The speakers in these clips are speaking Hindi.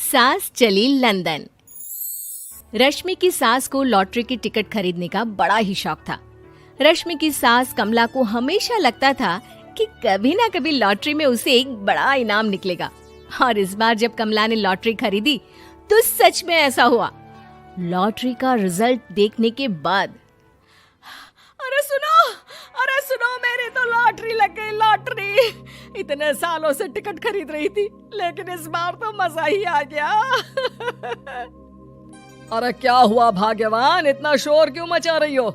सास चली लंदन। रश्मि की सास को लॉटरी की टिकट खरीदने का बड़ा ही शौक था। रश्मि की सास कमला को हमेशा लगता था कि कभी ना कभी लॉटरी में उसे एक बड़ा इनाम निकलेगा। और इस बार जब कमला ने लॉटरी खरीदी तो सच में ऐसा हुआ। लॉटरी का रिजल्ट देखने के बाद अरे सुनो मेरी तो लॉटरी लग गई, लॉटरी। इतने सालों से टिकट खरीद रही थी लेकिन इस बार तो मजा ही आ गया। अरे क्या हुआ भाग्यवान, इतना शोर क्यों मचा रही हो?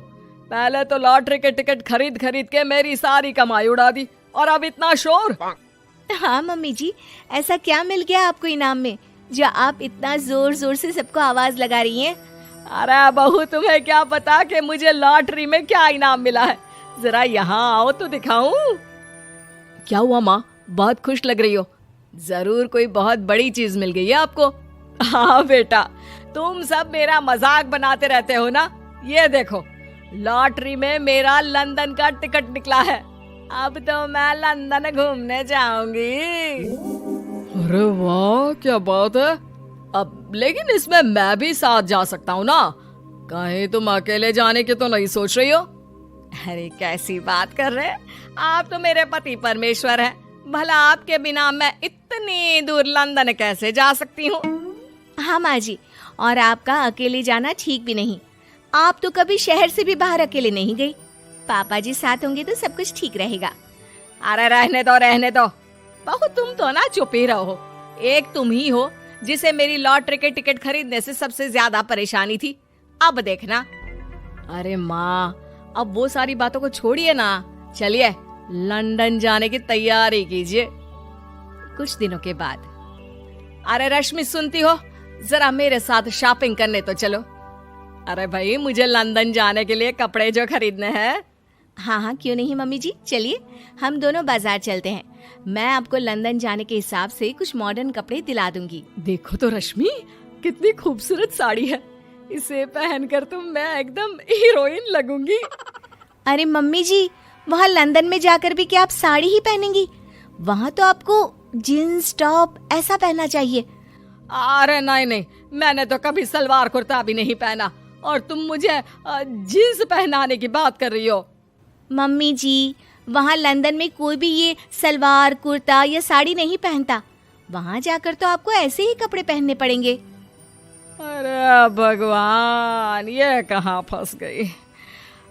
पहले तो लॉटरी के टिकट खरीद खरीद के मेरी सारी कमाई उड़ा दी और अब इतना शोर। हाँ मम्मी जी, ऐसा क्या मिल गया आपको इनाम में जो आप इतना जोर जोर से सबको आवाज लगा रही हैं? अरे बहू, तुम्हें क्या पता कि मुझे लॉटरी में क्या इनाम मिला है? जरा यहाँ आओ तो दिखाऊं। क्या हुआ माँ, बहुत खुश लग रही हो? जरूर कोई बहुत बड़ी चीज मिल गई है आपको। हाँ बेटा, तुम सब मेरा मजाक बनाते रहते हो ना। ये देखो, लॉटरी में मेरा लंदन का टिकट निकला है। अब तो मैं लंदन घूमने जाऊंगी। अरे वाह, क्या बात है। अब लेकिन इसमें मैं भी साथ जा सकता हूँ ना? कहीं तुम अकेले जाने की तो नहीं सोच रही हो? अरे कैसी बात कर रहे हैं आप, तो मेरे पति परमेश्वर हैं। भला आपके बिना मैं इतनी दूर लंदन कैसे जा सकती हूँ? हाँ माँ जी, और आपका अकेले जाना ठीक भी नहीं। आप तो कभी शहर से भी बाहर अकेले नहीं गई। पापा जी साथ होंगे तो सब कुछ ठीक रहेगा। अरे रहने दो बहू, तुम तो ना चुप ही रहो। एक तुम ही हो जिसे मेरी लॉटरी के टिकट खरीदने से सबसे ज्यादा परेशानी थी। अब देखना। अरे माँ, अब वो सारी बातों को छोड़िए ना, चलिए लंदन जाने की तैयारी कीजिए। कुछ दिनों के बाद, अरे रश्मि सुनती हो, जरा मेरे साथ शॉपिंग करने तो चलो। अरे भाई, मुझे लंदन जाने के लिए कपड़े जो खरीदने हैं। हाँ हाँ, क्यों नहीं मम्मी जी, चलिए हम दोनों बाजार चलते हैं। मैं आपको लंदन जाने के हिसाब से कुछ मॉडर्न कपड़े दिला दूंगी। देखो तो रश्मि, कितनी खूबसूरत साड़ी है। इसे पहनकर तो मैं एकदम हीरोइन लगूंगी। अरे मम्मी जी, वहाँ लंदन में जाकर भी क्या आप साड़ी ही पहनेंगी? वहाँ तो आपको जीन्स टॉप ऐसा पहनना चाहिए। अरे नहीं, मैंने तो कभी सलवार कुर्ता भी नहीं पहना और तुम मुझे जीन्स पहनाने की बात कर रही हो। मम्मी जी, वहाँ लंदन में कोई भी ये सलवार कुर्ता या साड़ी नहीं पहनता। वहाँ जाकर तो आपको ऐसे ही कपड़े पहनने पड़ेंगे। अरे भगवान, ये कहाँ फंस गई।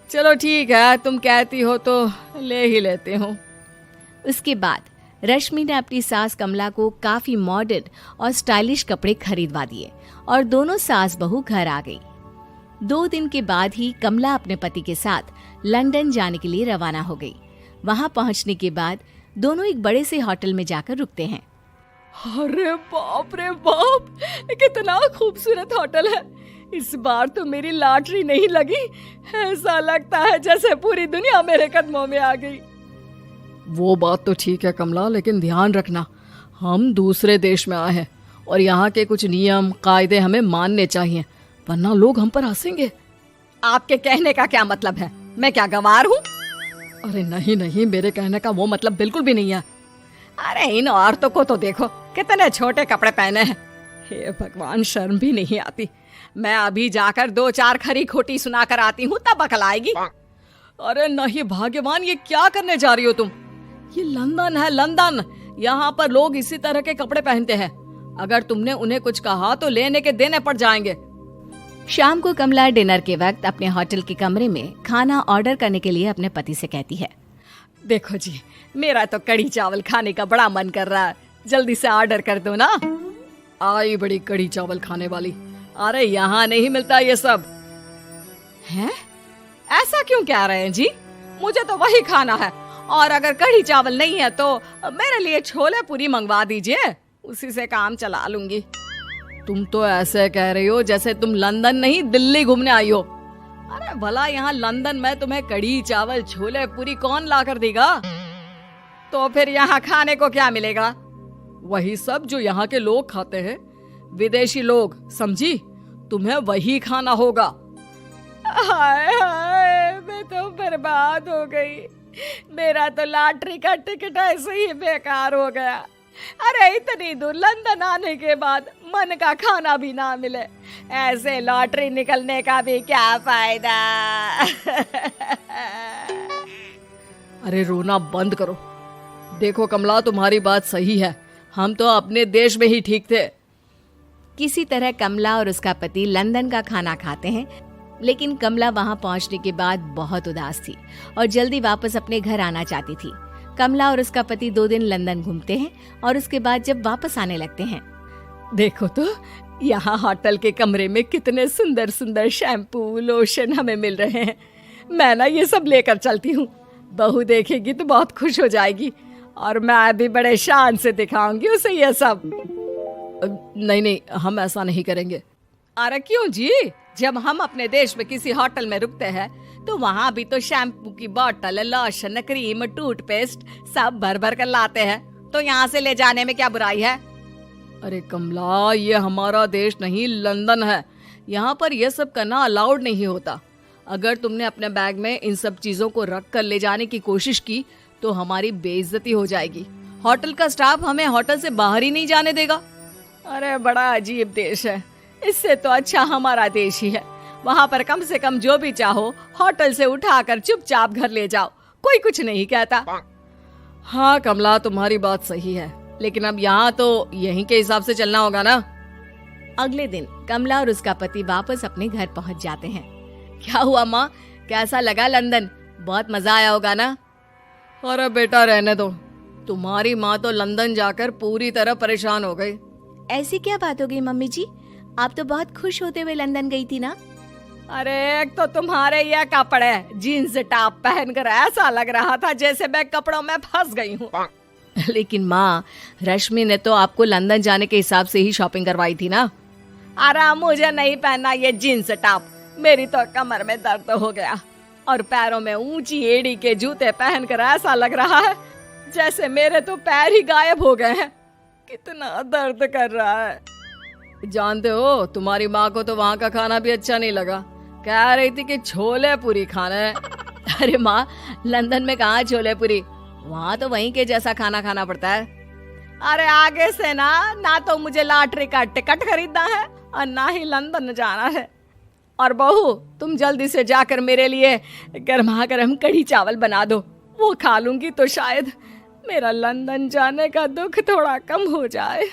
चलो ठीक है, तुम कहती हो तो ले ही लेती हूँ। उसके बाद रश्मि ने अपनी सास कमला को काफी मॉडर्न और स्टाइलिश कपड़े खरीदवा दिए और दोनों सास बहू घर आ गई। 2 दिन के बाद ही कमला अपने पति के साथ लंदन जाने के लिए रवाना हो गई। वहां पहुंचने के बाद दोनों एक बड़े से होटल में जाकर रुकते हैं। अरे बाप रे बाप, कितना खूबसूरत होटल है। इस बार तो मेरी लॉटरी नहीं लगी। ऐसा लगता है जैसे पूरी दुनिया मेरे कदमों में आ गई। वो बात तो ठीक है कमला, लेकिन ध्यान रखना, हम दूसरे देश में आए हैं और यहाँ के कुछ नियम कायदे हमें मानने चाहिए, वरना लोग हम पर हंसेंगे। आपके कहने का क्या मतलब है? मैं क्या गंवार हूँ? अरे नहीं, मेरे कहने का वो मतलब बिल्कुल भी नहीं है। अरे इन औरतों को तो देखो, कितने छोटे कपड़े पहने हैं। हे भगवान, शर्म भी नहीं आती। मैं अभी जाकर 2-4 खरी खोटी सुना कर आती हूँ, तब अकल आएगी। अरे नहीं भाग्यवान, ये क्या करने जा रही हो तुम? ये लंदन है, लंदन। यहाँ पर लोग इसी तरह के कपड़े पहनते हैं। अगर तुमने उन्हें कुछ कहा तो लेने के देने पड़ जाएंगे। शाम को कमला डिनर के वक्त अपने होटल के कमरे में खाना ऑर्डर करने के लिए अपने पति से कहती है, देखो जी, मेरा तो कढ़ी चावल खाने का बड़ा मन कर रहा है, जल्दी से ऑर्डर कर दो ना। आई बड़ी कढ़ी चावल खाने वाली। अरे यहाँ नहीं मिलता ये सब। हैं? ऐसा क्यों कह रहे हैं जी? मुझे तो वही खाना है, और अगर कढ़ी चावल नहीं है तो मेरे लिए छोले पूरी मंगवा दीजिए, उसी से काम चला लूंगी। तुम तो ऐसे कह रही हो जैसे तुम लंदन नहीं दिल्ली घूमने आई हो। अरे भला यहाँ लंदन में तुम्हें कढ़ी चावल छोले पूरी कौन ला कर देगा? तो फिर यहाँ खाने को क्या मिलेगा? वही सब जो यहाँ के लोग खाते हैं, विदेशी लोग, समझी? तुम्हें वही खाना होगा। हाय हाय, मैं तो बर्बाद हो गई। मेरा तो लॉटरी का टिकट ऐसे ही बेकार हो गया। अरे इतनी दूर लंदन आने के बाद मन का खाना भी ना मिले, ऐसे लॉटरी निकलने का भी क्या फायदा। अरे रोना बंद करो। देखो कमला, तुम्हारी बात सही है, हम तो अपने देश में ही ठीक थे। किसी तरह कमला और उसका पति लंदन का खाना खाते हैं, लेकिन कमला वहां पहुंचने के बाद बहुत उदास थी और जल्दी वापस अपने घर आना चाहती थी। कमला और उसका पति 2 दिन लंदन घूमते हैं और उसके बाद जब वापस आने लगते हैं, देखो तो यहाँ होटल के कमरे में कितने सुंदर सुंदर शैम्पू लोशन हमें मिल रहे हैं। मैं ना ये सब लेकर चलती हूँ, बहू देखेगी तो बहुत खुश हो जाएगी और मैं भी बड़े शान से दिखाऊंगी उसे ये सब। नहीं नहीं, हम ऐसा नहीं करेंगे। अरे क्यों जी, जब हम अपने देश में किसी होटल में रुकते हैं तो वहाँ भी तो शैम्पू की बोतल, लोशन, क्रीम, टूथपेस्ट सब भर भर कर लाते हैं, तो यहाँ से ले जाने में क्या बुराई है। अरे कमला, ये हमारा देश नहीं, लंदन है। यहाँ पर यह सब करना अलाउड नहीं होता। अगर तुमने अपने बैग में इन सब चीजों को रख कर ले जाने की कोशिश की तो हमारी बेइज्जती हो जाएगी। होटल का स्टाफ हमें होटल से बाहर ही नहीं जाने देगा। अरे बड़ा अजीब देश है, इससे तो अच्छा हमारा देश ही है। वहाँ पर कम से कम जो भी चाहो होटल से उठाकर चुपचाप घर ले जाओ, कोई कुछ नहीं कहता। हाँ कमला, तुम्हारी बात सही है, लेकिन अब यहाँ तो यहीं के हिसाब से चलना होगा ना। अगले दिन कमला और उसका पति वापस अपने घर पहुंच जाते हैं। क्या हुआ माँ, कैसा लगा लंदन? बहुत मजा आया होगा ना? अरे बेटा रहने दो, तुम्हारी माँ तो लंदन जाकर पूरी तरह परेशान हो गई। ऐसी क्या बात हो गई मम्मी जी? आप तो बहुत खुश होते हुए लंदन गई थी ना। अरे एक तो तुम्हारे ये कपड़े, जीन्स टॉप पहनकर ऐसा लग रहा था जैसे मैं कपड़ों में फंस गई हूँ। लेकिन माँ, रश्मि ने तो आपको लंदन जाने के हिसाब से ही शॉपिंग करवाई थी ना। अरे मुझे नहीं पहनना ये जीन्स टॉप, मेरी तो कमर में दर्द हो गया और पैरों में ऊंची एड़ी के जूते पहनकर ऐसा लग रहा है जैसे मेरे तो पैर ही गायब हो गए हैं। कितना दर्द कर रहा है। जानते हो, तुम्हारी माँ को तो वहाँ का खाना भी अच्छा नहीं लगा, कह रही थी कि छोले पूरी खाना है। अरे माँ, लंदन में कहाँ छोले पूरी, वहाँ तो वहीं के जैसा खाना खाना पड़ता है। अरे आगे से ना तो मुझे लॉटरी का टिकट खरीदना है और ना ही लंदन जाना है। और बहू, तुम जल्दी से जाकर मेरे लिए गर्मा गर्म कढ़ी चावल बना दो, वो खा लूंगी तो शायद मेरा लंदन जाने का दुख थोड़ा कम हो जाए।